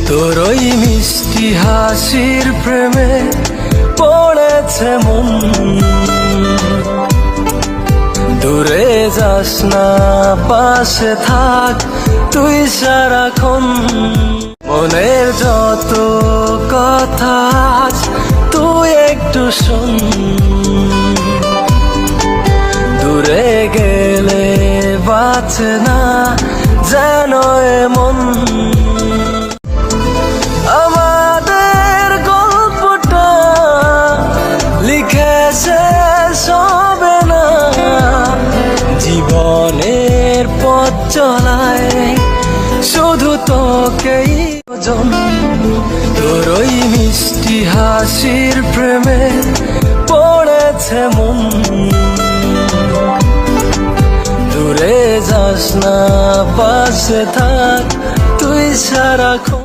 তোর ওই মিষ্টি হাসির প্রেমে পড়েছে মন, দূরে যাস না, পাশে থাক তুই সারাক্ষণ। মনের যত কথা তুই একটু শোন, দূরে গেলে বাঁচে না যেন এমন। আমাদের গল্পটা লিখে শেষ হবে না, জীবনের পথ চলায় শুধু তোকেই প্রয়োজন। তোর ওই মিষ্টি হাসির প্রেমে পড়েছে মন, দূরে যাস না, পাশে থাক তুই সারাক্ষণ।